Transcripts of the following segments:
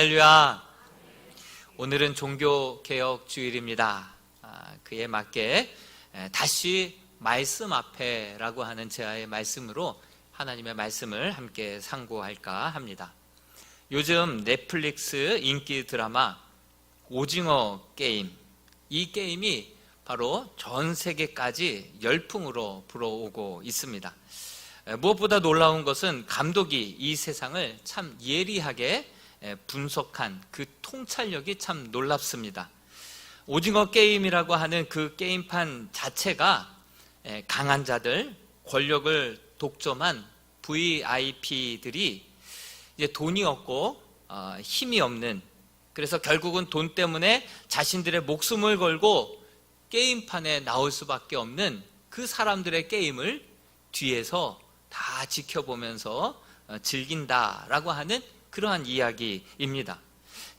할렐루야. 오늘은 종교개혁 주일입니다. 그에 맞게 다시 말씀 앞에라고 하는 제아의 말씀으로 하나님의 말씀을 함께 상고할까 합니다. 요즘 넷플릭스 인기 드라마 오징어 게임, 이 게임이 바로 전 세계까지 열풍으로 불어오고 있습니다. 무엇보다 놀라운 것은 감독이 이 세상을 참 예리하게 분석한 그 통찰력이 참 놀랍습니다. 오징어 게임이라고 하는 그 게임판 자체가 강한 자들, 권력을 독점한 VIP들이 이제 돈이 없고 힘이 없는, 그래서 결국은 돈 때문에 자신들의 목숨을 걸고 게임판에 나올 수밖에 없는 그 사람들의 게임을 뒤에서 다 지켜보면서 즐긴다라고 하는 그러한 이야기입니다.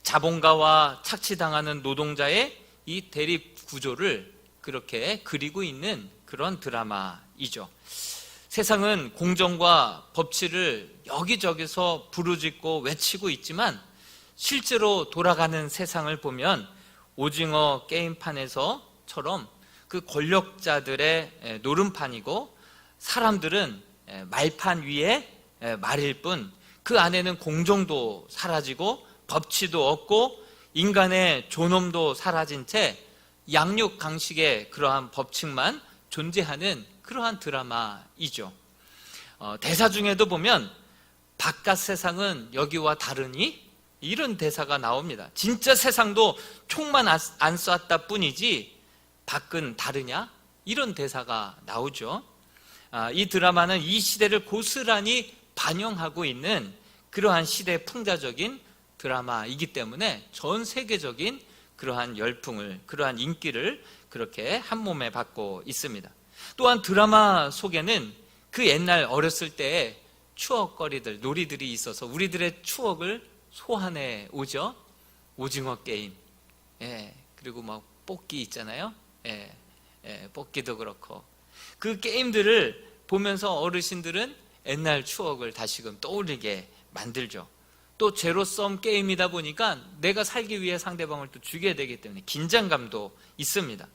자본가와 착취당하는 노동자의 이 대립 구조를 그렇게 그리고 있는 그런 드라마이죠. 세상은 공정과 법치를 여기저기서 부르짖고 외치고 있지만 실제로 돌아가는 세상을 보면 오징어 게임판에서처럼 그 권력자들의 노름판이고, 사람들은 말판 위에 말일 뿐 그 안에는 공정도 사라지고 법치도 없고 인간의 존엄도 사라진 채 양육강식의 그러한 법칙만 존재하는 그러한 드라마이죠. 대사 중에도 보면 바깥 세상은 여기와 다르니, 이런 대사가 나옵니다. 진짜 세상도 총만 안 쐈다 뿐이지 밖은 다르냐? 이런 대사가 나오죠. 이 드라마는 이 시대를 고스란히 반영하고 있는 그러한 시대 풍자적인 드라마이기 때문에 전 세계적인 그러한 열풍을, 그러한 인기를 그렇게 한 몸에 받고 있습니다. 또한 드라마 속에는 그 옛날 어렸을 때의 추억거리들, 놀이들이 있어서 우리들의 추억을 소환해 오죠. 오징어 게임, 그리고 막 뽑기 있잖아요. 뽑기도 그렇고 그 게임들을 보면서 어르신들은 옛날 추억을 다시금 떠올리게 만들죠. 또 제로섬 게임이다 보니까 내가 살기 위해 상대방을 또 죽여야 되기 때문에 긴장감도 있습니다.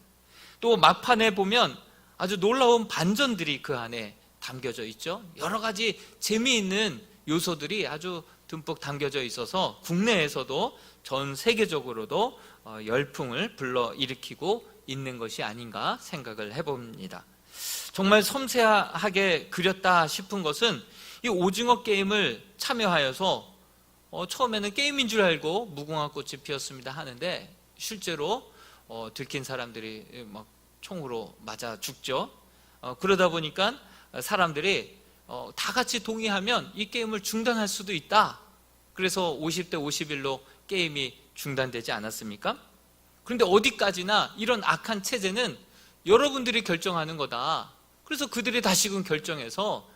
또 막판에 보면 아주 놀라운 반전들이 그 안에 담겨져 있죠. 여러 가지 재미있는 요소들이 아주 듬뿍 담겨져 있어서 국내에서도 전 세계적으로도 열풍을 불러일으키고 있는 것이 아닌가 생각을 해봅니다. 정말 섬세하게 그렸다 싶은 것은 이 오징어 게임을 참여하여서 처음에는 게임인 줄 알고 무궁화 꽃이 피었습니다 하는데 실제로 들킨 사람들이 막 총으로 맞아 죽죠. 그러다 보니까 사람들이 다 같이 동의하면 이 게임을 중단할 수도 있다. 그래서 50대 51로 게임이 중단되지 않았습니까? 그런데 어디까지나 이런 악한 체제는 여러분들이 결정하는 거다. 그래서 그들이 다시금 결정해서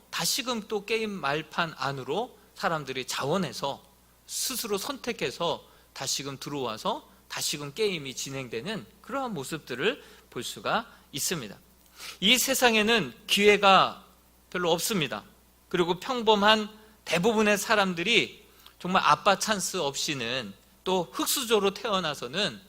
다시금 또 게임 말판 안으로 사람들이 자원해서 스스로 선택해서 다시금 들어와서 다시금 게임이 진행되는 그러한 모습들을 볼 수가 있습니다. 이 세상에는 기회가 별로 없습니다. 그리고 평범한 대부분의 사람들이 정말 아빠 찬스 없이는, 또 흙수저로 태어나서는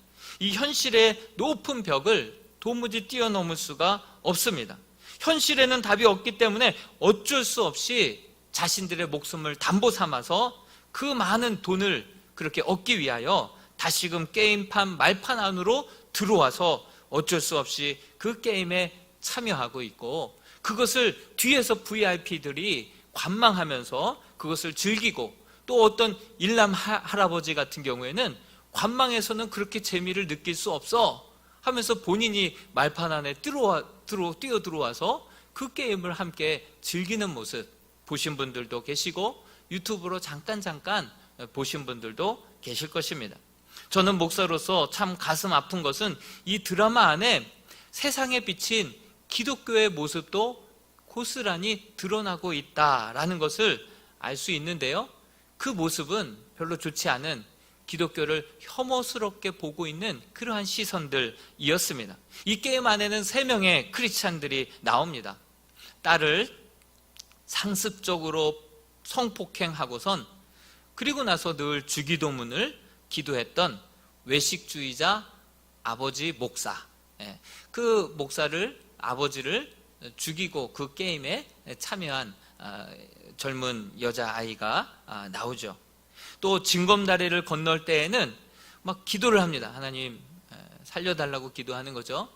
이 현실의 높은 벽을 도무지 뛰어넘을 수가 없습니다. 현실에는 답이 없기 때문에 어쩔 수 없이 자신들의 목숨을 담보 삼아서 그 많은 돈을 그렇게 얻기 위하여 다시금 게임판 말판 안으로 들어와서 어쩔 수 없이 그 게임에 참여하고 있고, 그것을 뒤에서 VIP들이 관망하면서 그것을 즐기고, 또 어떤 일남 할아버지 같은 경우에는 관망에서는 그렇게 재미를 느낄 수 없어 하면서 본인이 말판 안에 뛰어 들어와서 그 게임을 함께 즐기는 모습 보신 분들도 계시고, 유튜브로 잠깐 보신 분들도 계실 것입니다. 저는 목사로서 참 가슴 아픈 것은 이 드라마 안에 세상에 비친 기독교의 모습도 고스란히 드러나고 있다라는 것을 알 수 있는데요, 그 모습은 별로 좋지 않은, 기독교를 혐오스럽게 보고 있는 그러한 시선들이었습니다. 이 게임 안에는 3명의 크리스찬들이 나옵니다. 딸을 상습적으로 성폭행하고선 그리고 나서 늘 주기도문을 기도했던 외식주의자 아버지 목사, 그 목사를, 아버지를 죽이고 그 게임에 참여한 젊은 여자아이가 나오죠. 또 징검다리를 건널 때에는 막 기도를 합니다. 하나님 살려달라고 기도하는 거죠.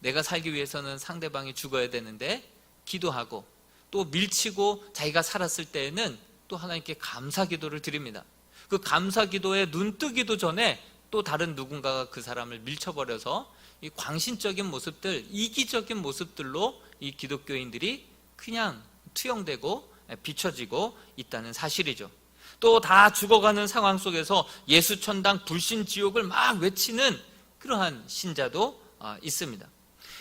내가 살기 위해서는 상대방이 죽어야 되는데 기도하고, 또 밀치고 자기가 살았을 때에는 또 하나님께 감사 기도를 드립니다. 그 감사 기도에 눈 뜨기도 전에 또 다른 누군가가 그 사람을 밀쳐버려서 이 광신적인 모습들, 이기적인 모습들로 이 기독교인들이 그냥 투영되고 비춰지고 있다는 사실이죠. 또 다 죽어가는 상황 속에서 예수천당 불신지옥을 막 외치는 그러한 신자도 있습니다.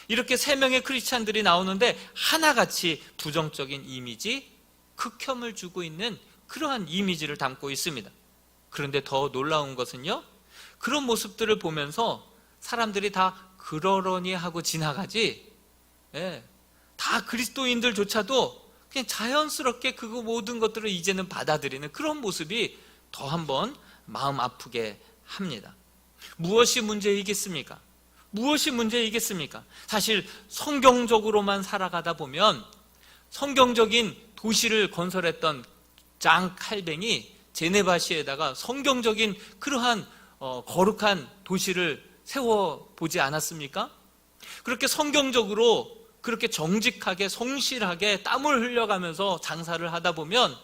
이렇게 3명의 크리스찬들이 나오는데 하나같이 부정적인 이미지, 극혐을 주고 있는 그러한 이미지를 담고 있습니다. 그런데 더 놀라운 것은요, 그런 모습들을 보면서 사람들이 다 그러려니 하고 지나가지, 다 그리스도인들조차도 그냥 자연스럽게 그 모든 것들을 이제는 받아들이는 그런 모습이 더 한번 마음 아프게 합니다. 무엇이 문제이겠습니까? 무엇이 문제이겠습니까? 사실 성경적으로만 살아가다 보면 성경적인 도시를 건설했던 장 칼뱅이 제네바시에다가 성경적인 그러한 거룩한 도시를 세워보지 않았습니까? 그렇게 성경적으로 그렇게 정직하게 성실하게 땀을 흘려가면서 장사를 하다 보면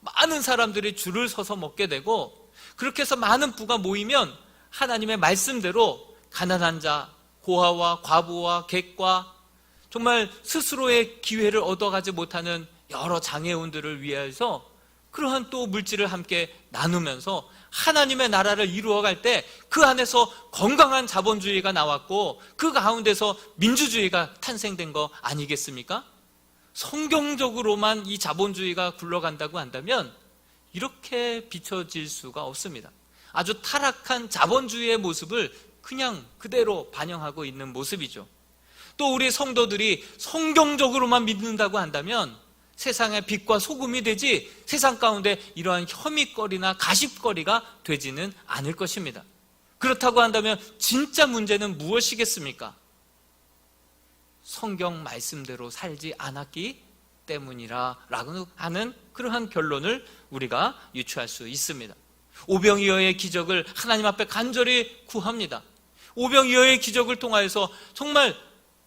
많은 사람들이 줄을 서서 먹게 되고, 그렇게 해서 많은 부가 모이면 하나님의 말씀대로 가난한 자, 고아와 과부와 객과 정말 스스로의 기회를 얻어가지 못하는 여러 장애운들을 위해서 그러한 또 물질을 함께 나누면서 하나님의 나라를 이루어갈 때 그 안에서 건강한 자본주의가 나왔고 그 가운데서 민주주의가 탄생된 거 아니겠습니까? 성경적으로만 이 자본주의가 굴러간다고 한다면 이렇게 비춰질 수가 없습니다. 아주 타락한 자본주의의 모습을 그냥 그대로 반영하고 있는 모습이죠. 또 우리 성도들이 성경적으로만 믿는다고 한다면 세상의 빛과 소금이 되지 세상 가운데 이러한 혐의거리나 가십거리가 되지는 않을 것입니다. 그렇다고 한다면 진짜 문제는 무엇이겠습니까? 성경 말씀대로 살지 않았기 때문이라고 하는 그러한 결론을 우리가 유추할 수 있습니다. 오병이어의 기적을 하나님 앞에 간절히 구합니다. 오병이어의 기적을 통하여서 정말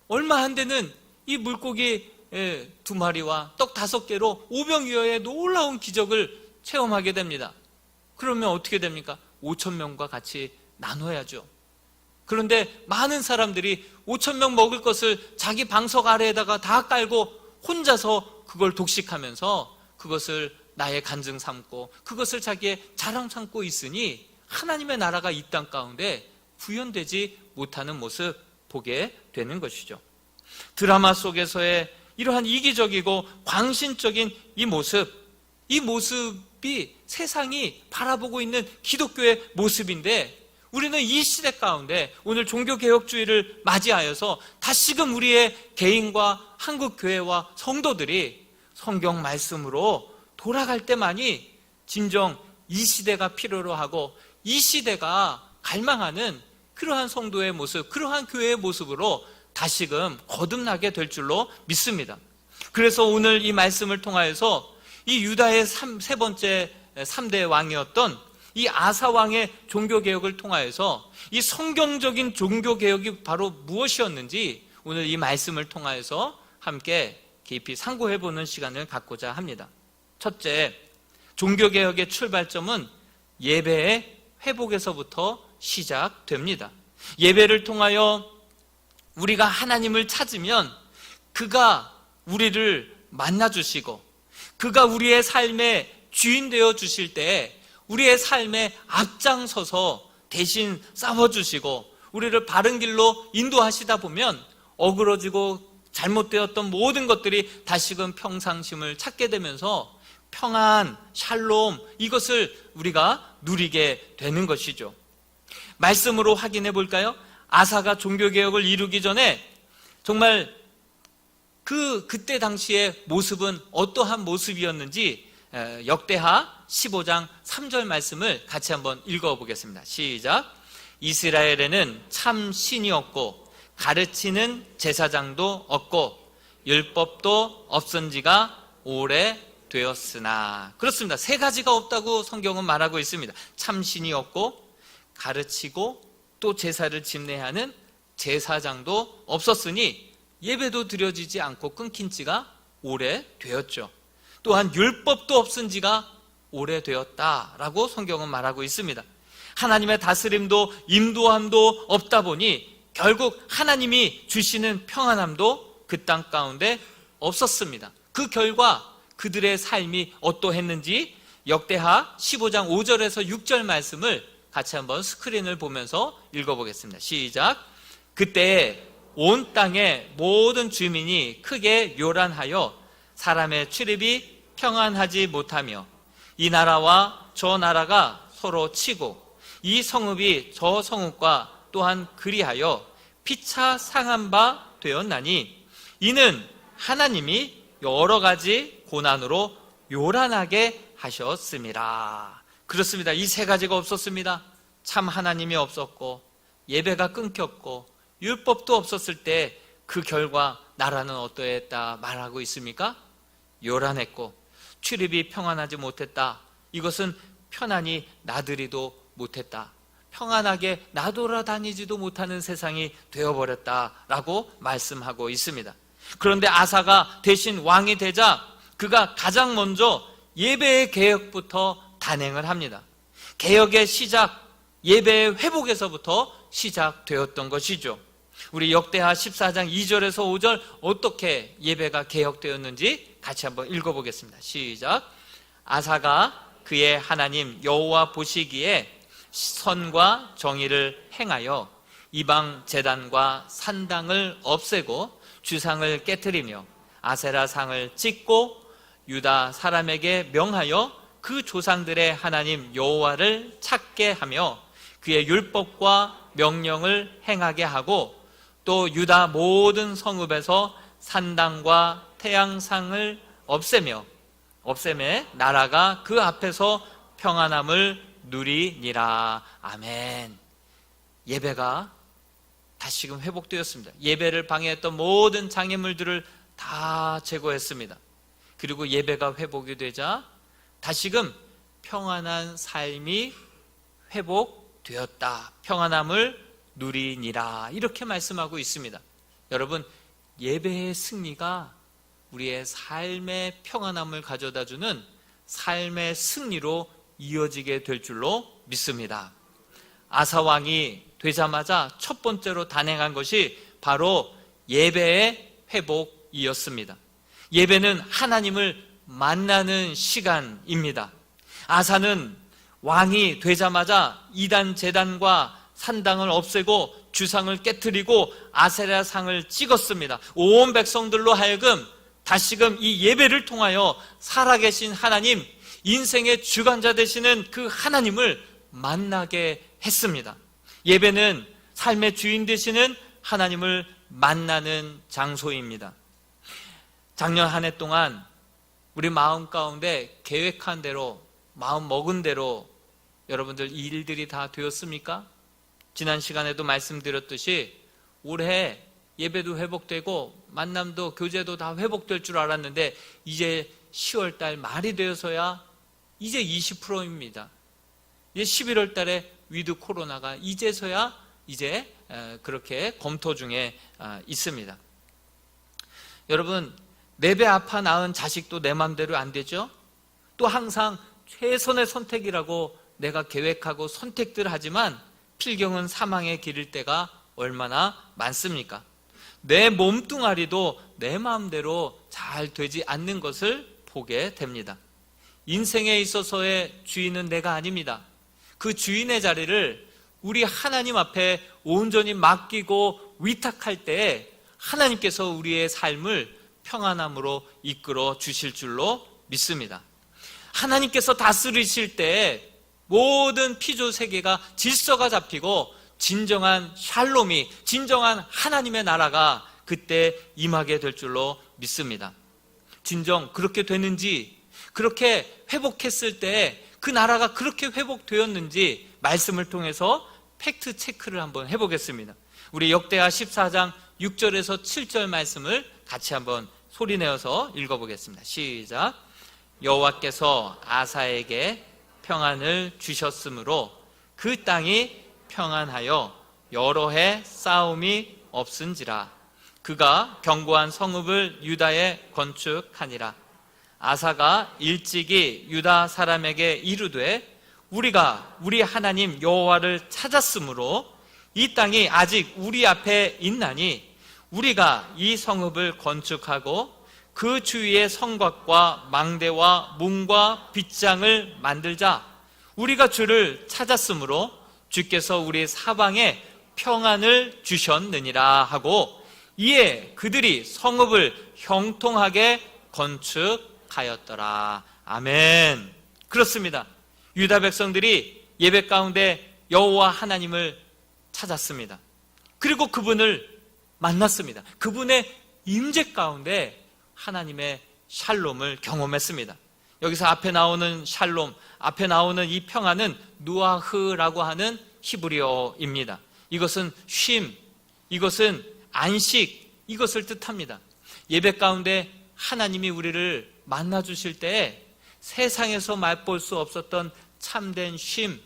얼마 안 되는 이 물고기 2마리와 떡 5개로 오병이어의 놀라운 기적을 체험하게 됩니다. 그러면 어떻게 됩니까? 5,000명과 같이 나눠야죠. 그런데 많은 사람들이 5,000명 먹을 것을 자기 방석 아래에다가 다 깔고 혼자서 그걸 독식하면서 그것을 나의 간증 삼고 그것을 자기의 자랑 삼고 있으니 하나님의 나라가 이 땅 가운데 구현되지 못하는 모습 보게 되는 것이죠. 드라마 속에서의 이러한 이기적이고 광신적인 이 모습이 세상이 바라보고 있는 기독교의 모습인데, 우리는 이 시대 가운데 오늘 종교개혁주의를 맞이하여서 다시금 우리의 개인과 한국교회와 성도들이 성경 말씀으로 돌아갈 때만이 진정 이 시대가 필요로 하고 이 시대가 갈망하는 그러한 성도의 모습, 그러한 교회의 모습으로 다시금 거듭나게 될 줄로 믿습니다. 그래서 오늘 이 말씀을 통하여서 이 유다의 세 번째 3대 왕이었던 이 아사 왕의 종교개혁을 통하여서 이 성경적인 종교개혁이 바로 무엇이었는지 오늘 이 말씀을 통하여서 함께 깊이 상고해보는 시간을 갖고자 합니다. 첫째, 종교개혁의 출발점은 예배의 회복에서부터 시작됩니다. 예배를 통하여 우리가 하나님을 찾으면 그가 우리를 만나주시고 그가 우리의 삶의 주인 되어 주실 때 우리의 삶에 앞장서서 대신 싸워주시고 우리를 바른 길로 인도하시다 보면 어그러지고 잘못되었던 모든 것들이 다시금 평상심을 찾게 되면서 평안, 샬롬, 이것을 우리가 누리게 되는 것이죠. 말씀으로 확인해 볼까요? 아사가 종교개혁을 이루기 전에 정말 그때 당시의 모습은 어떠한 모습이었는지 역대하 15장 3절 말씀을 같이 한번 읽어보겠습니다. 시작. 이스라엘에는 참 신이 없고 가르치는 제사장도 없고 율법도 없은 지가 오래되었으나. 그렇습니다. 세 가지가 없다고 성경은 말하고 있습니다. 참 신이 없고 가르치고 또 제사를 집례하는 제사장도 없었으니 예배도 드려지지 않고 끊긴 지가 오래되었죠. 또한 율법도 없은 지가 오래되었다라고 성경은 말하고 있습니다. 하나님의 다스림도 인도함도 없다 보니 결국 하나님이 주시는 평안함도 그 땅 가운데 없었습니다. 그 결과 그들의 삶이 어떠했는지 역대하 15장 5절에서 6절 말씀을 같이 한번 스크린을 보면서 읽어보겠습니다. 시작. 그때 온 땅의 모든 주민이 크게 요란하여 사람의 출입이 평안하지 못하며 이 나라와 저 나라가 서로 치고 이 성읍이 저 성읍과 또한 그리하여 피차 상한 바 되었나니 이는 하나님이 여러 가지 고난으로 요란하게 하셨습니다. 그렇습니다. 이 세 가지가 없었습니다. 참 하나님이 없었고 예배가 끊겼고 율법도 없었을 때 그 결과 나라는 어떠했다 말하고 있습니까? 요란했고 출입이 평안하지 못했다. 이것은 편안히 나들이도 못했다. 평안하게 나돌아다니지도 못하는 세상이 되어버렸다라고 말씀하고 있습니다. 그런데 아사가 대신 왕이 되자 그가 가장 먼저 예배의 개혁부터 단행을 합니다. 개혁의 시작, 예배의 회복에서부터 시작되었던 것이죠. 우리 역대하 14장 2절에서 5절 어떻게 예배가 개혁되었는지 같이 한번 읽어보겠습니다. 시작. 아사가 그의 하나님 여호와 보시기에 선과 정의를 행하여 이방 제단과 산당을 없애고 주상을 깨트리며 아세라 상을 찢고 유다 사람에게 명하여 그 조상들의 하나님 여호와를 찾게 하며 그의 율법과 명령을 행하게 하고 또 유다 모든 성읍에서 산당과 태양상을 없애매 나라가 그 앞에서 평안함을 누리니라. 아멘. 예배가 다시금 회복되었습니다. 예배를 방해했던 모든 장애물들을 다 제거했습니다. 그리고 예배가 회복이 되자 다시금 평안한 삶이 회복되었다. 평안함을 누리니라. 이렇게 말씀하고 있습니다. 여러분, 예배의 승리가 우리의 삶의 평안함을 가져다주는 삶의 승리로 이어지게 될 줄로 믿습니다. 아사 왕이 되자마자 첫 번째로 단행한 것이 바로 예배의 회복이었습니다. 예배는 하나님을 만나는 시간입니다. 아사는 왕이 되자마자 이단 제단과 산당을 없애고 주상을 깨트리고 아세라 상을 찍었습니다. 온 백성들로 하여금 다시금 이 예배를 통하여 살아계신 하나님, 인생의 주관자 되시는 그 하나님을 만나게 했습니다. 예배는 삶의 주인 되시는 하나님을 만나는 장소입니다. 작년 한 해 동안 우리 마음 가운데 계획한 대로, 마음 먹은 대로 여러분들 이 일들이 다 되었습니까? 지난 시간에도 말씀드렸듯이 올해 예배도 회복되고 만남도 교제도 다 회복될 줄 알았는데 이제 10월 달 말이 되어서야 이제 20%입니다. 이제 11월 달에 위드 코로나가 이제서야 이제 그렇게 검토 중에 있습니다. 여러분, 내 배 아파 낳은 자식도 내 마음대로 안 되죠? 또 항상 최선의 선택이라고 내가 계획하고 선택들 하지만 필경은 사망에 기를 때가 얼마나 많습니까? 내 몸뚱아리도 내 마음대로 잘 되지 않는 것을 보게 됩니다. 인생에 있어서의 주인은 내가 아닙니다. 그 주인의 자리를 우리 하나님 앞에 온전히 맡기고 위탁할 때에 하나님께서 우리의 삶을 평안함으로 이끌어 주실 줄로 믿습니다. 하나님께서 다스리실 때 모든 피조 세계가 질서가 잡히고 진정한 샬롬이, 진정한 하나님의 나라가 그때 임하게 될 줄로 믿습니다. 진정 그렇게 되는지, 그렇게 회복했을 때 그 나라가 그렇게 회복되었는지 말씀을 통해서 팩트 체크를 한번 해보겠습니다. 우리 역대하 14장 6절에서 7절 말씀을 같이 한번 소리내어서 읽어보겠습니다. 시작. 여호와께서 아사에게 평안을 주셨으므로 그 땅이 평안하여 여러 해 싸움이 없은지라. 그가 견고한 성읍을 유다에 건축하니라. 아사가 일찍이 유다 사람에게 이르되 우리가 우리 하나님 여호와를 찾았으므로 이 땅이 아직 우리 앞에 있나니 우리가 이 성읍을 건축하고 그 주위에 성곽과 망대와 문과 빗장을 만들자. 우리가 주를 찾았으므로 주께서 우리 사방에 평안을 주셨느니라 하고, 이에 그들이 성읍을 형통하게 건축하였더라. 아멘. 그렇습니다. 유다 백성들이 예배 가운데 여호와 하나님을 찾았습니다. 그리고 그분을 만났습니다. 그분의 임재 가운데 하나님의 샬롬을 경험했습니다. 여기서 앞에 나오는 샬롬, 앞에 나오는 이 평안은 누아흐라고 하는 히브리어입니다. 이것은 쉼, 이것은 안식, 이것을 뜻합니다. 예배 가운데 하나님이 우리를 만나주실 때 세상에서 맛볼 수 없었던 참된 쉼,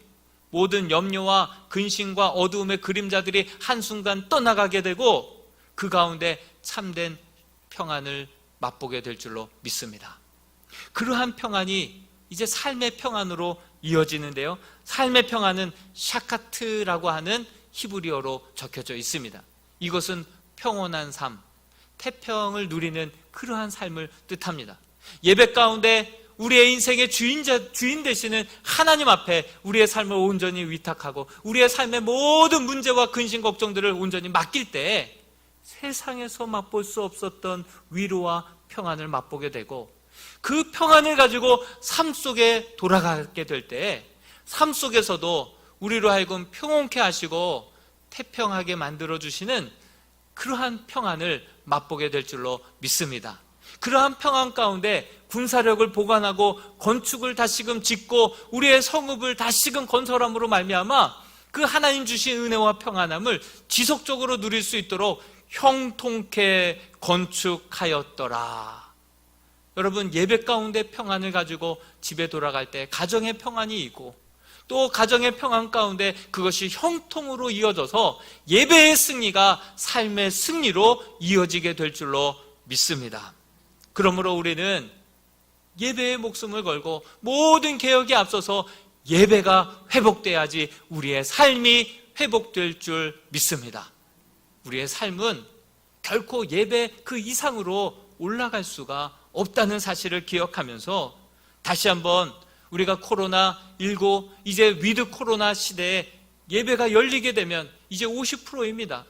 모든 염려와 근심과 어두움의 그림자들이 한순간 떠나가게 되고 그 가운데 참된 평안을 맛보게 될 줄로 믿습니다. 그러한 평안이 이제 삶의 평안으로 이어지는데요, 삶의 평안은 샤카트라고 하는 히브리어로 적혀져 있습니다. 이것은 평온한 삶, 태평을 누리는 그러한 삶을 뜻합니다. 예배 가운데 우리의 인생의 주인 되시는 하나님 앞에 우리의 삶을 온전히 위탁하고 우리의 삶의 모든 문제와 근심 걱정들을 온전히 맡길 때 세상에서 맛볼 수 없었던 위로와 평안을 맛보게 되고, 그 평안을 가지고 삶 속에 돌아가게 될 때 삶 속에서도 우리로 하여금 평온케 하시고 태평하게 만들어주시는 그러한 평안을 맛보게 될 줄로 믿습니다. 그러한 평안 가운데 군사력을 보관하고 건축을 다시금 짓고 우리의 성읍을 다시금 건설함으로 말미암아 그 하나님 주신 은혜와 평안함을 지속적으로 누릴 수 있도록 형통케 건축하였더라. 여러분, 예배 가운데 평안을 가지고 집에 돌아갈 때 가정의 평안이 있고 또 가정의 평안 가운데 그것이 형통으로 이어져서 예배의 승리가 삶의 승리로 이어지게 될 줄로 믿습니다. 그러므로 우리는 예배의 목숨을 걸고 모든 개혁에 앞서서 예배가 회복돼야지 우리의 삶이 회복될 줄 믿습니다. 우리의 삶은 결코 예배 그 이상으로 올라갈 수가 없다는 사실을 기억하면서 다시 한번 우리가 코로나19 이제 위드 코로나 시대에 예배가 열리게 되면 이제 50%입니다.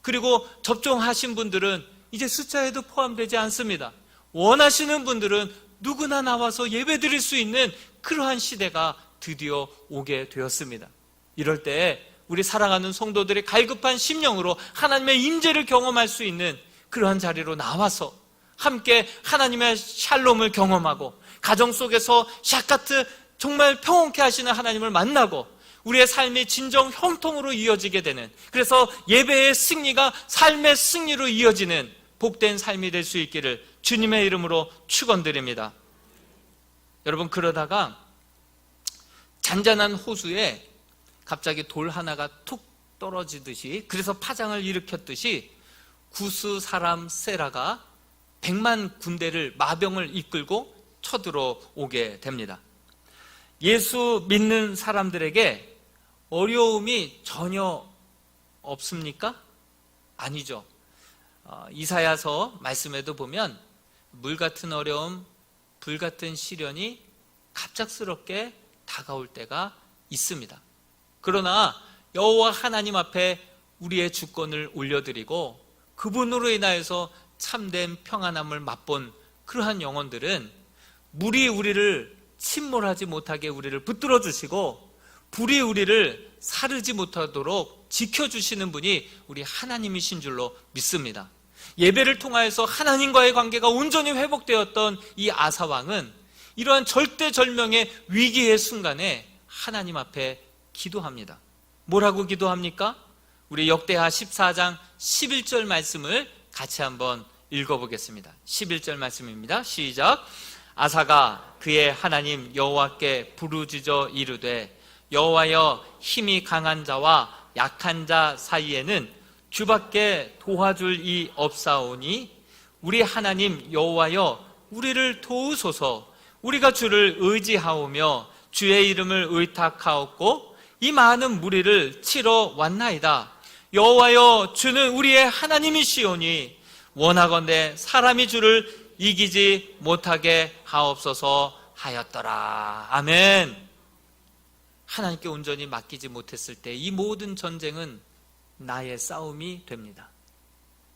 그리고 접종하신 분들은 이제 숫자에도 포함되지 않습니다. 원하시는 분들은 누구나 나와서 예배 드릴 수 있는 그러한 시대가 드디어 오게 되었습니다. 이럴 때 우리 사랑하는 성도들의 갈급한 심령으로 하나님의 임재를 경험할 수 있는 그러한 자리로 나와서 함께 하나님의 샬롬을 경험하고 가정 속에서 샤카트 정말 평온케 하시는 하나님을 만나고 우리의 삶이 진정 형통으로 이어지게 되는, 그래서 예배의 승리가 삶의 승리로 이어지는 복된 삶이 될 수 있기를 주님의 이름으로 축원드립니다. 여러분, 그러다가 잔잔한 호수에 갑자기 돌 하나가 툭 떨어지듯이, 그래서 파장을 일으켰듯이 구스 사람 세라가 100만 군대를, 마병을 이끌고 쳐들어오게 됩니다. 예수 믿는 사람들에게 어려움이 전혀 없습니까? 아니죠. 이사야서 말씀에도 보면 물 같은 어려움, 불 같은 시련이 갑작스럽게 다가올 때가 있습니다. 그러나 여호와 하나님 앞에 우리의 주권을 올려드리고 그분으로 인하여서 참된 평안함을 맛본 그러한 영혼들은 물이 우리를 침몰하지 못하게 우리를 붙들어 주시고 불이 우리를 사르지 못하도록 지켜주시는 분이 우리 하나님이신 줄로 믿습니다. 예배를 통하여서 하나님과의 관계가 온전히 회복되었던 이 아사왕은 이러한 절대절명의 위기의 순간에 하나님 앞에 기도합니다. 뭐라고 기도합니까? 우리 역대하 14장 11절 말씀을 같이 한번 읽어보겠습니다. 11절 말씀입니다. 시작. 아사가 그의 하나님 여호와께 부르짖어 이르되 여호와여, 힘이 강한 자와 약한 자 사이에는 주밖에 도와줄 이 없사오니 우리 하나님 여호와여, 우리를 도우소서. 우리가 주를 의지하오며 주의 이름을 의탁하옵고 이 많은 무리를 치러 왔나이다. 여호와여, 주는 우리의 하나님이시오니 원하건대 사람이 주를 이기지 못하게 하옵소서 하였더라. 아멘. 하나님께 온전히 맡기지 못했을 때 이 모든 전쟁은 나의 싸움이 됩니다.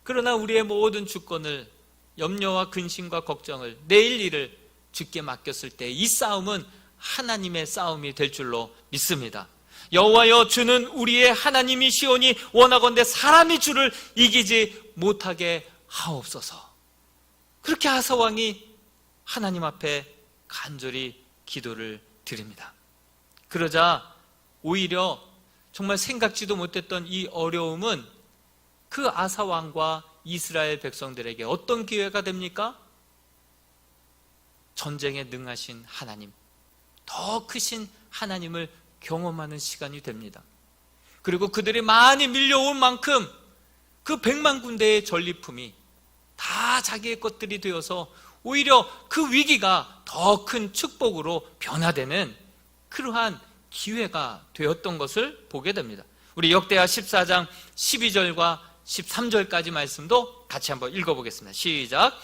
그러나 우리의 모든 주권을, 염려와 근심과 걱정을, 내일 일을 주께 맡겼을 때 이 싸움은 하나님의 싸움이 될 줄로 믿습니다. 여호와여, 주는 우리의 하나님이시오니 원하건대 사람이 주를 이기지 못하게 하옵소서. 그렇게 아사 왕이 하나님 앞에 간절히 기도를 드립니다. 그러자 오히려 정말 생각지도 못했던 이 어려움은 그 아사 왕과 이스라엘 백성들에게 어떤 기회가 됩니까? 전쟁에 능하신 하나님, 더 크신 하나님을 경험하는 시간이 됩니다. 그리고 그들이 많이 밀려온 만큼 그 100만 군대의 전리품이 다 자기의 것들이 되어서 오히려 그 위기가 더 큰 축복으로 변화되는 그러한 기회가 되었던 것을 보게 됩니다. 우리 역대하 14장 12절과 13절까지 말씀도 같이 한번 읽어보겠습니다. 시작.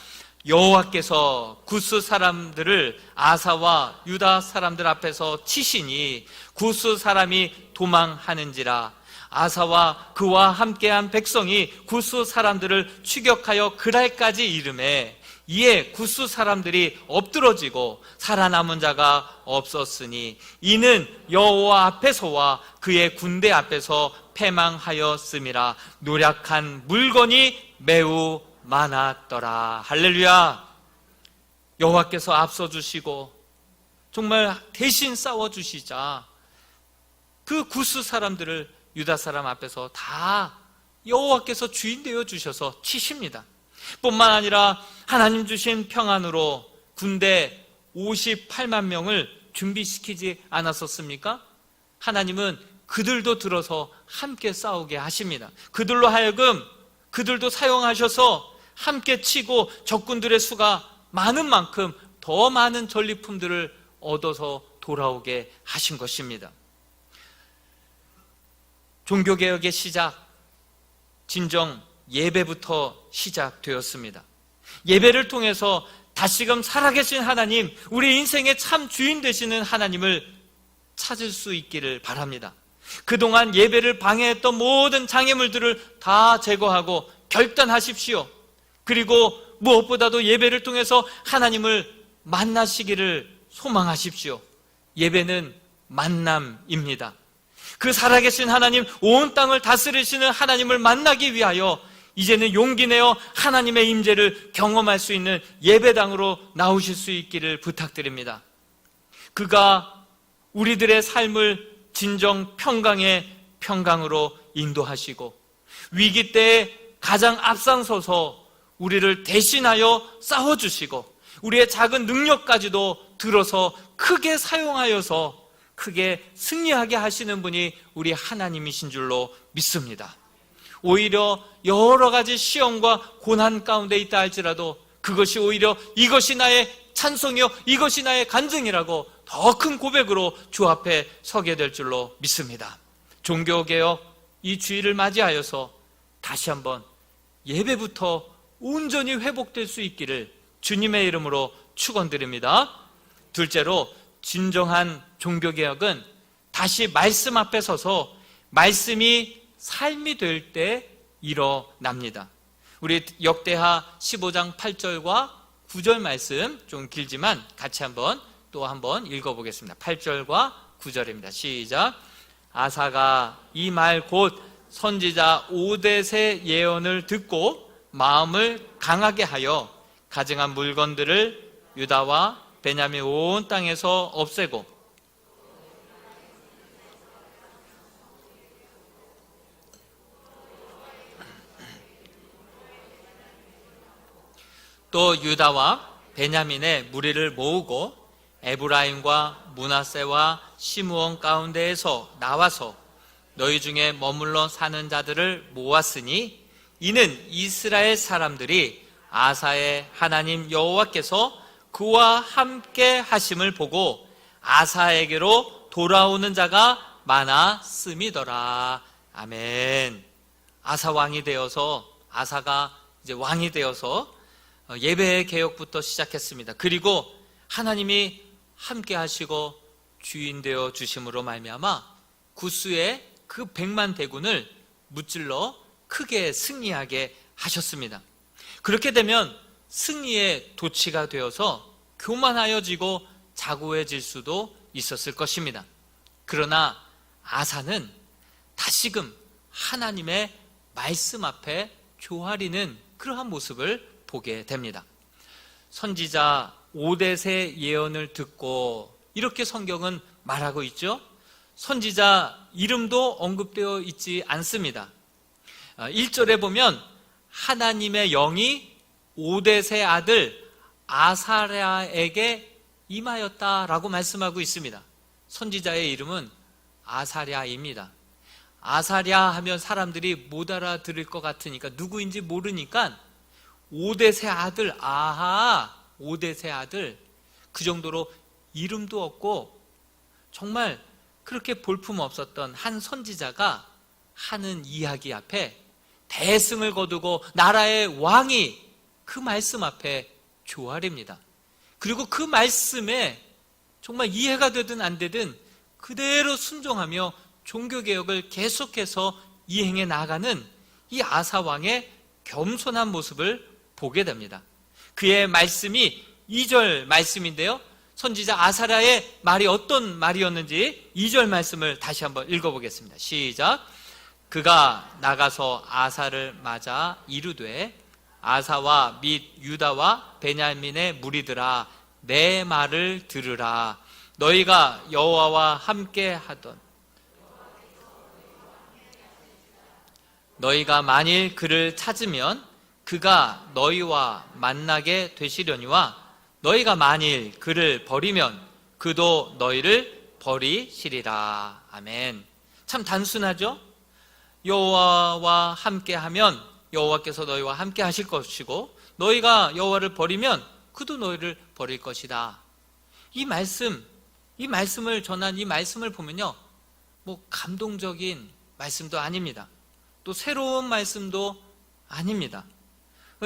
여호와께서 구스 사람들을 아사와 유다 사람들 앞에서 치시니 구스 사람이 도망하는지라. 아사와 그와 함께한 백성이 구스 사람들을 추격하여 그랄까지 이르매 이에 구스 사람들이 엎드러지고 살아남은 자가 없었으니 이는 여호와 앞에서와 그의 군대 앞에서 패망하였음이라. 노력한 물건이 매우 많았더라. 할렐루야. 여호와께서 앞서 주시고 정말 대신 싸워 주시자 그 구스 사람들을 유다 사람 앞에서 다 여호와께서 주인 되어 주셔서 치십니다. 뿐만 아니라 하나님 주신 평안으로 군대 58만 명을 준비시키지 않았었습니까? 하나님은 그들도 들어서 함께 싸우게 하십니다. 그들로 하여금 그들도 사용하셔서 함께 치고 적군들의 수가 많은 만큼 더 많은 전리품들을 얻어서 돌아오게 하신 것입니다. 종교개혁의 시작, 진정 예배부터 시작되었습니다. 예배를 통해서 다시금 살아계신 하나님, 우리 인생의 참 주인 되시는 하나님을 찾을 수 있기를 바랍니다. 그동안 예배를 방해했던 모든 장애물들을 다 제거하고 결단하십시오. 그리고 무엇보다도 예배를 통해서 하나님을 만나시기를 소망하십시오. 예배는 만남입니다. 그 살아계신 하나님, 온 땅을 다스리시는 하나님을 만나기 위하여 이제는 용기 내어 하나님의 임재를 경험할 수 있는 예배당으로 나오실 수 있기를 부탁드립니다. 그가 우리들의 삶을 진정 평강의 평강으로 인도하시고 위기 때에 가장 앞장서서 우리를 대신하여 싸워주시고 우리의 작은 능력까지도 들어서 크게 사용하여서 크게 승리하게 하시는 분이 우리 하나님이신 줄로 믿습니다. 오히려 여러 가지 시험과 고난 가운데 있다 할지라도 그것이 오히려 이것이 나의 찬송이요 이것이 나의 간증이라고 더 큰 고백으로 주 앞에 서게 될 줄로 믿습니다. 종교개혁 이 주일을 맞이하여서 다시 한번 예배부터 온전히 회복될 수 있기를 주님의 이름으로 축원드립니다. 둘째로 진정한 종교개혁은 다시 말씀 앞에 서서 말씀이 삶이 될 때 일어납니다. 우리 역대하 15장 8절과 9절 말씀 좀 길지만 같이 또 한번 읽어보겠습니다. 8절과 9절입니다. 시작. 아사가 이 말 곧 선지자 오뎃의 예언을 듣고 마음을 강하게 하여 가증한 물건들을 유다와 베냐민 온 땅에서 없애고 또 유다와 베냐민의 무리를 모으고 에브라임과 므낫세와 시므온 가운데에서 나와서 너희 중에 머물러 사는 자들을 모았으니 이는 이스라엘 사람들이 아사의 하나님 여호와께서 그와 함께 하심을 보고 아사에게로 돌아오는 자가 많았음이더라. 아멘. 아사 왕이 되어서, 아사가 이제 왕이 되어서 예배 개혁부터 시작했습니다. 그리고 하나님이 함께 하시고 주인 되어 주심으로 말미암아 구스의 그 100만 대군을 무찔러 크게 승리하게 하셨습니다. 그렇게 되면 승리의 도치가 되어서 교만하여지고 자고해질 수도 있었을 것입니다. 그러나 아사는 다시금 하나님의 말씀 앞에 조아리는 그러한 모습을 보게 됩니다. 선지자 오뎃의 예언을 듣고 이렇게 성경은 말하고 있죠. 선지자 이름도 언급되어 있지 않습니다. 1절에 보면 하나님의 영이 오뎃의 아들 아사랴에게 임하였다라고 말씀하고 있습니다. 선지자의 이름은 아사랴입니다. 아사랴 하면 사람들이 못 알아들을 것 같으니까, 누구인지 모르니까 오뎃의 아들, 아하, 오뎃의 아들, 그 정도로 이름도 없고 정말 그렇게 볼품 없었던 한 선지자가 하는 이야기 앞에 대승을 거두고 나라의 왕이 그 말씀 앞에 조아립니다. 그리고 그 말씀에 정말 이해가 되든 안 되든 그대로 순종하며 종교개혁을 계속해서 이행해 나가는 이 아사 왕의 겸손한 모습을 보게 됩니다. 그의 말씀이 2절 말씀인데요, 선지자 아사랴의 말이 어떤 말이었는지 2절 말씀을 다시 한번 읽어보겠습니다. 시작. 그가 나가서 아사를 맞아 이르되 아사와 및 유다와 베냐민의 무리들아 내 말을 들으라. 너희가 여호와와 함께 하던 너희가 만일 그를 찾으면 그가 너희와 만나게 되시려니와 너희가 만일 그를 버리면 그도 너희를 버리시리라. 아멘. 참 단순하죠? 여호와와 함께하면 여호와께서 너희와 함께 하실 것이고 너희가 여호와를 버리면 그도 너희를 버릴 것이다. 이 말씀을 전한 이 말씀을 보면요, 뭐 감동적인 말씀도 아닙니다. 또 새로운 말씀도 아닙니다.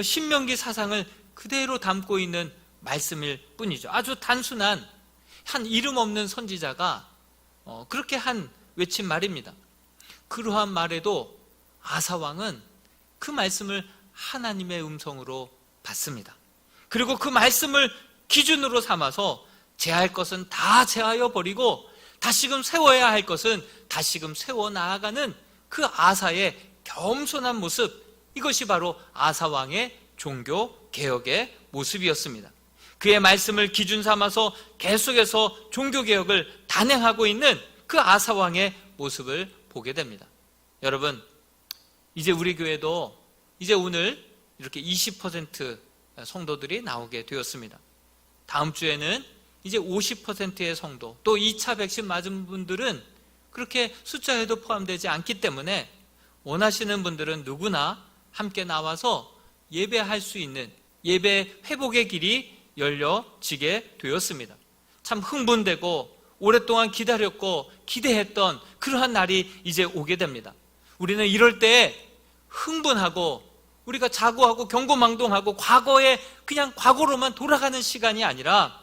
신명기 사상을 그대로 담고 있는 말씀일 뿐이죠. 아주 단순한 한 이름 없는 선지자가 그렇게 한 외친 말입니다. 그러한 말에도 아사왕은 그 말씀을 하나님의 음성으로 받습니다. 그리고 그 말씀을 기준으로 삼아서 제할 것은 다 제하여 버리고 다시금 세워야 할 것은 다시금 세워 나아가는 그 아사의 겸손한 모습, 이것이 바로 아사왕의 종교 개혁의 모습이었습니다. 그의 말씀을 기준 삼아서 계속해서 종교 개혁을 단행하고 있는 그 아사왕의 모습을 보게 됩니다. 여러분, 이제 우리 교회도 이제 오늘 이렇게 20% 성도들이 나오게 되었습니다. 다음 주에는 이제 50%의 성도, 또 2차 백신 맞은 분들은 그렇게 숫자에도 포함되지 않기 때문에 원하시는 분들은 누구나 함께 나와서 예배할 수 있는 예배 회복의 길이 열려지게 되었습니다. 참 흥분되고 오랫동안 기다렸고 기대했던 그러한 날이 이제 오게 됩니다. 우리는 이럴 때 흥분하고 우리가 자고하고 경고망동하고 과거에 그냥 과거로만 돌아가는 시간이 아니라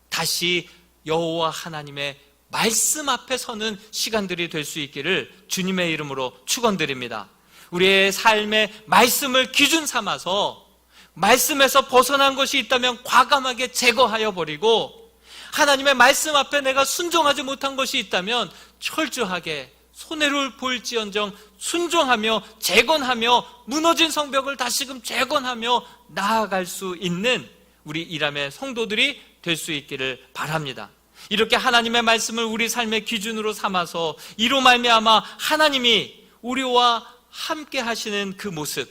다시 여호와 하나님의 말씀 앞에 서는 시간들이 될 수 있기를 주님의 이름으로 축원드립니다. 우리의 삶의 말씀을 기준 삼아서 말씀에서 벗어난 것이 있다면 과감하게 제거하여 버리고, 하나님의 말씀 앞에 내가 순종하지 못한 것이 있다면 철저하게 손해를 볼지언정 순종하며 재건하며 무너진 성벽을 다시금 재건하며 나아갈 수 있는 우리 이람의 성도들이 될 수 있기를 바랍니다. 이렇게 하나님의 말씀을 우리 삶의 기준으로 삼아서 이로 말미암아 하나님이 우리와 함께 하시는 그 모습,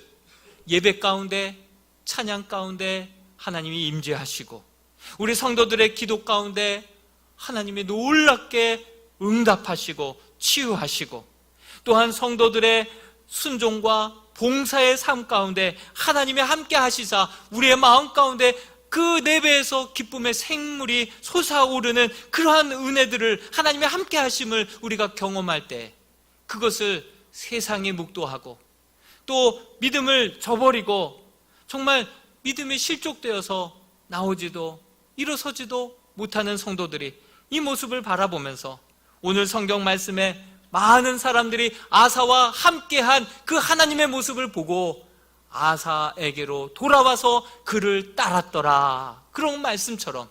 예배 가운데, 찬양 가운데 하나님이 임재하시고, 우리 성도들의 기도 가운데 하나님이 놀랍게 응답하시고 치유하시고, 또한 성도들의 순종과 봉사의 삶 가운데 하나님이 함께 하시사 우리의 마음 가운데 그 내배에서 기쁨의 생물이 솟아오르는 그러한 은혜들을, 하나님의 함께 하심을 우리가 경험할 때 그것을 세상에 묵도하고, 또 믿음을 저버리고 정말 믿음이 실족되어서 나오지도 일어서지도 못하는 성도들이 이 모습을 바라보면서 오늘 성경 말씀에 많은 사람들이 아사와 함께한 그 하나님의 모습을 보고 아사에게로 돌아와서 그를 따랐더라, 그런 말씀처럼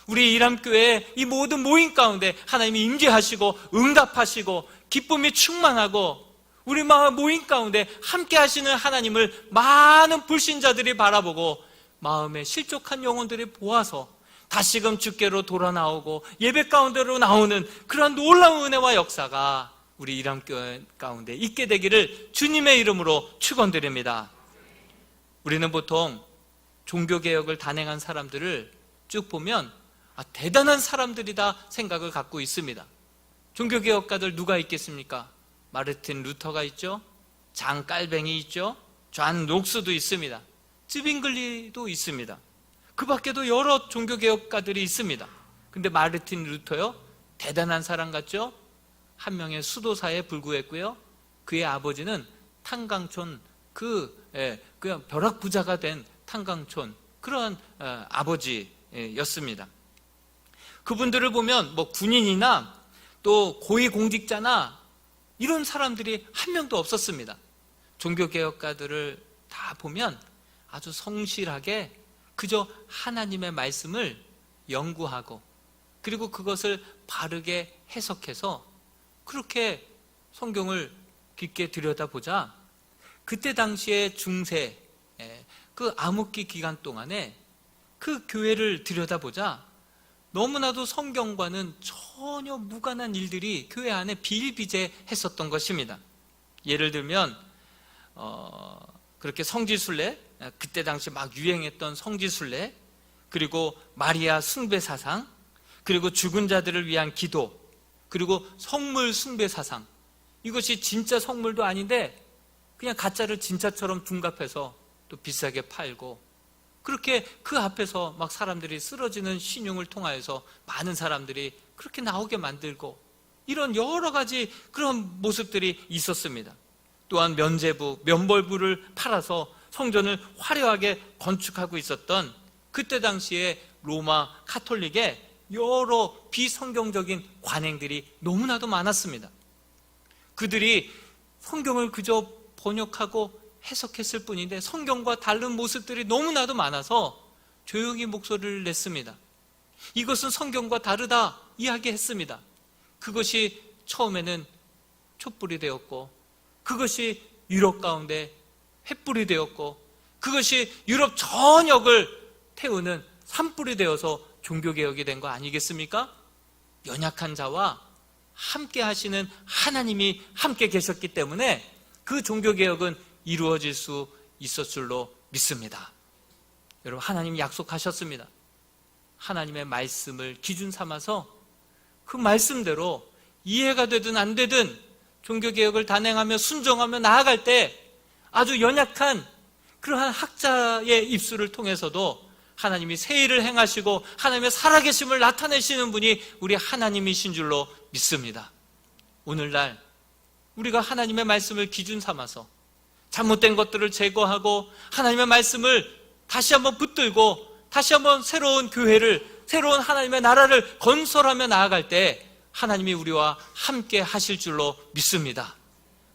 우리 이람교회의 이 모든 모임 가운데 하나님이 임재하시고 응답하시고 기쁨이 충만하고 우리 모임 가운데 함께 하시는 하나님을 많은 불신자들이 바라보고 마음에 실족한 영혼들이 보아서 다시금 주께로 돌아 나오고 예배 가운데로 나오는 그런 놀라운 은혜와 역사가 우리 이람교회 가운데 있게 되기를 주님의 이름으로 축원드립니다. 우리는 보통 종교개혁을 단행한 사람들을 쭉 보면 대단한 사람들이다 생각을 갖고 있습니다. 종교개혁가들 누가 있겠습니까? 마르틴 루터가 있죠, 장 깔뱅이 있죠, 존 녹스도 있습니다, 쯔빙글리도 있습니다. 그 밖에도 여러 종교개혁가들이 있습니다. 근데 마르틴 루터요, 대단한 사람 같죠? 한 명의 수도사에 불구했고요, 그의 아버지는 탄광촌 그냥 벼락부자가 된 탄광촌 그런 아버지였습니다. 그분들을 보면 뭐 군인이나 또 고위공직자나 이런 사람들이 한 명도 없었습니다. 종교개혁가들을 다 보면 아주 성실하게 그저 하나님의 말씀을 연구하고 그리고 그것을 바르게 해석해서 그렇게 성경을 깊게 들여다보자 그때 당시에 중세 그 암흑기 기간 동안에 그 교회를 들여다보자 너무나도 성경과는 전혀 무관한 일들이 교회 안에 비일비재했었던 것입니다. 예를 들면 그렇게 성지순례, 그때 당시 막 유행했던 성지순례, 그리고 마리아 숭배 사상, 그리고 죽은 자들을 위한 기도, 그리고 성물 숭배 사상, 이것이 진짜 성물도 아닌데 그냥 가짜를 진짜처럼 둔갑해서 또 비싸게 팔고, 그렇게 그 앞에서 막 사람들이 쓰러지는 신용을 통하여서 많은 사람들이 그렇게 나오게 만들고, 이런 여러 가지 그런 모습들이 있었습니다. 또한 면죄부, 면벌부를 팔아서 성전을 화려하게 건축하고 있었던 그때 당시에 로마 카톨릭의 여러 비성경적인 관행들이 너무나도 많았습니다. 그들이 성경을 그저 번역하고 해석했을 뿐인데 성경과 다른 모습들이 너무나도 많아서 조용히 목소리를 냈습니다. 이것은 성경과 다르다 이야기했습니다. 그것이 처음에는 촛불이 되었고, 그것이 유럽 가운데 횃불이 되었고, 그것이 유럽 전역을 태우는 산불이 되어서 종교개혁이 된 거 아니겠습니까? 연약한 자와 함께 하시는 하나님이 함께 계셨기 때문에 그 종교개혁은 이루어질 수 있었을 줄로 믿습니다. 여러분, 하나님이 약속하셨습니다. 하나님의 말씀을 기준 삼아서 그 말씀대로 이해가 되든 안 되든 종교개혁을 단행하며 순종하며 나아갈 때 아주 연약한 그러한 학자의 입술을 통해서도 하나님이 새 일을 행하시고 하나님의 살아계심을 나타내시는 분이 우리 하나님이신 줄로 믿습니다. 오늘날 우리가 하나님의 말씀을 기준 삼아서 잘못된 것들을 제거하고 하나님의 말씀을 다시 한번 붙들고 다시 한번 새로운 교회를, 새로운 하나님의 나라를 건설하며 나아갈 때 하나님이 우리와 함께 하실 줄로 믿습니다.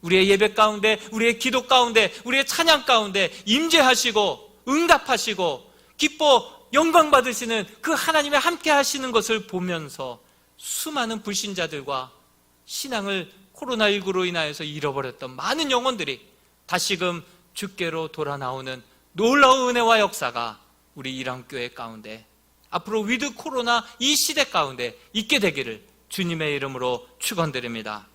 우리의 예배 가운데, 우리의 기도 가운데, 우리의 찬양 가운데 임재하시고 응답하시고 기뻐 영광 받으시는 그 하나님의 함께 하시는 것을 보면서 수많은 불신자들과 신앙을 코로나19로 인하여서 잃어버렸던 많은 영혼들이 다시금 주께로 돌아 나오는 놀라운 은혜와 역사가 우리 이람교회 가운데 앞으로 위드 코로나 이 시대 가운데 있게 되기를 주님의 이름으로 축원드립니다.